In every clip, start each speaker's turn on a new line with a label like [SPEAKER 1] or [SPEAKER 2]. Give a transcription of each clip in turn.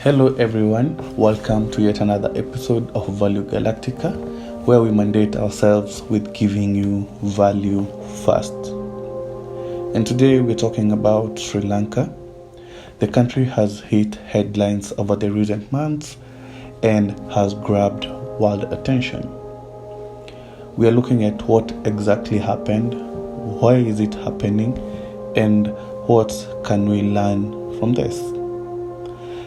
[SPEAKER 1] Hello everyone, welcome to yet another episode of Value Galactica, where we mandate ourselves with giving you value first. And today we're talking about Sri Lanka. The country has hit headlines over the recent months and has grabbed world attention. We are looking at what exactly happened, why is it happening, and what can we learn from this.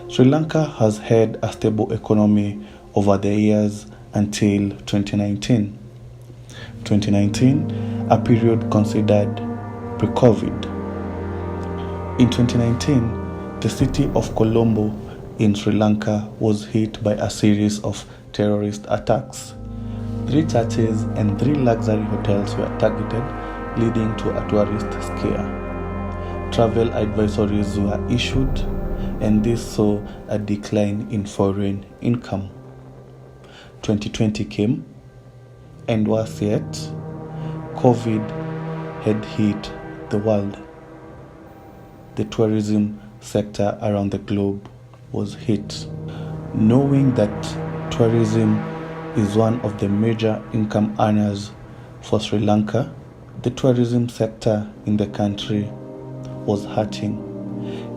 [SPEAKER 1] Sri Lanka has had a stable economy over the years until 2019. 2019, a period considered pre-COVID. In 2019, the city of Colombo in Sri Lanka was hit by a series of terrorist attacks. 3 churches and 3 luxury hotels were targeted, leading to a tourist scare. Travel advisories were issued, and this saw a decline in foreign income. 2020 came, and worse yet, COVID had hit the world. The tourism sector around the globe was hit. Knowing that tourism is one of the major income earners for Sri Lanka, the tourism sector in the country was hurting,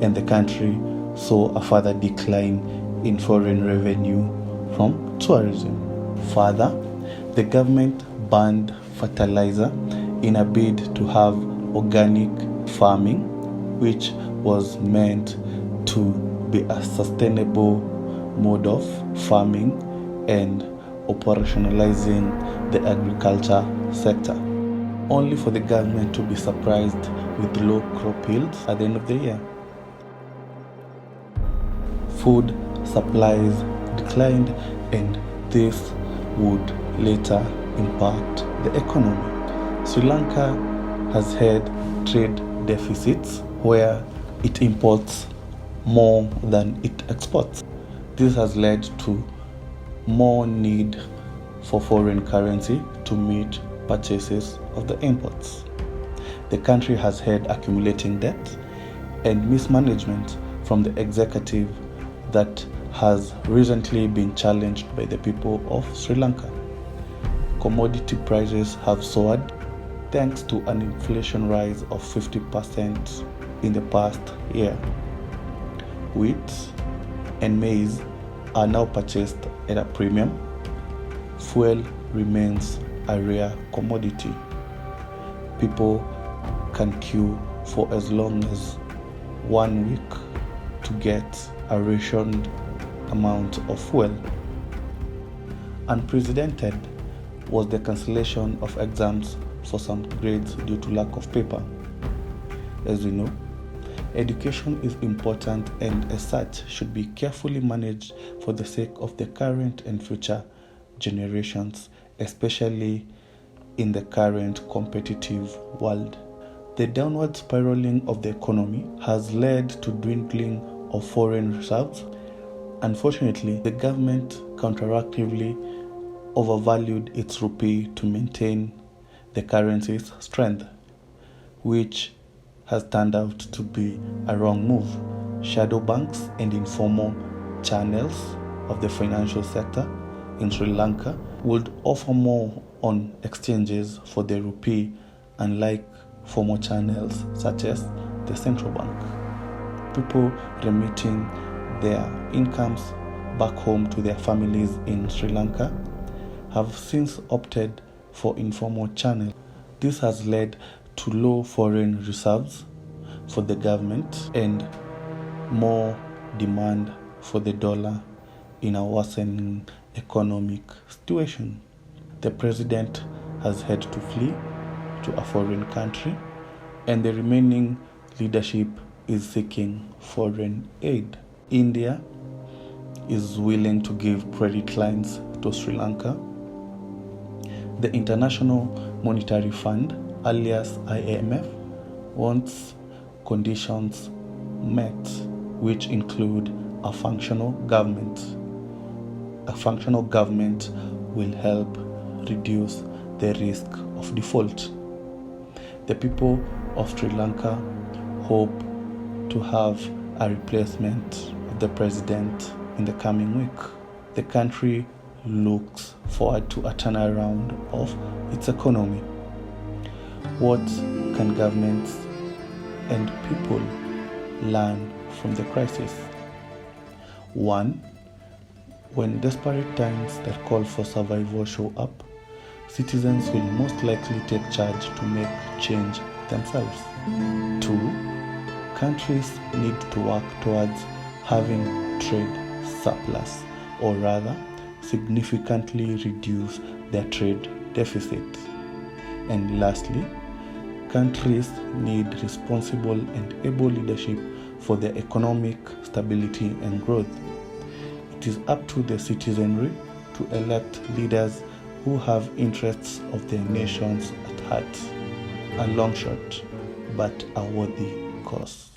[SPEAKER 1] and the country saw a further decline in foreign revenue from tourism. Further, the government banned fertilizer in a bid to have organic farming, which was meant to be a sustainable mode of farming and operationalizing the agriculture sector, only for the government to be surprised with low crop yields at the end of the year. Food supplies declined, and this would later impact the economy. Sri Lanka has had trade deficits where it imports more than it exports. This has led to more need for foreign currency to meet purchases of the imports. The country has had accumulating debt and mismanagement from the executive that has recently been challenged by the people of Sri Lanka. Commodity prices have soared thanks to an inflation rise of 50% in the past year. Wheat and maize are now purchased at a premium. Fuel remains a rare commodity. People can queue for as long as 1 week to get a rationed amount of fuel. Unprecedented was the cancellation of exams for some grades due to lack of paper. As we know, education is important and as such should be carefully managed for the sake of the current and future generations, especially in the current competitive world. The downward spiraling of the economy has led to dwindling of foreign reserves. Unfortunately, the government counteractively overvalued its rupee to maintain the currency's strength, which has turned out to be a wrong move. Shadow banks and informal channels of the financial sector in Sri Lanka would offer more on exchanges for the rupee, unlike formal channels such as the central bank. People remitting their incomes back home to their families in Sri Lanka have since opted for informal channels. This has led to low foreign reserves for the government and more demand for the dollar in a worsening economic situation. The president has had to flee to a foreign country, and the remaining leadership is seeking foreign aid. India is willing to give credit lines to Sri Lanka. The International Monetary Fund, alias IMF, wants conditions met, which include a functional government. A functional government will help reduce the risk of default. The people of Sri Lanka hope to have a replacement the president in the coming week. The country looks forward to a turnaround of its economy. What can governments and people learn from the crisis? 1. When desperate times that call for survival show up, citizens will most likely take charge to make change themselves. 2. Countries need to work towards having trade surplus, or rather, significantly reduce their trade deficit. And lastly, countries need responsible and able leadership for their economic stability and growth. It is up to the citizenry to elect leaders who have interests of their nations at heart. A long shot, but a worthy cause.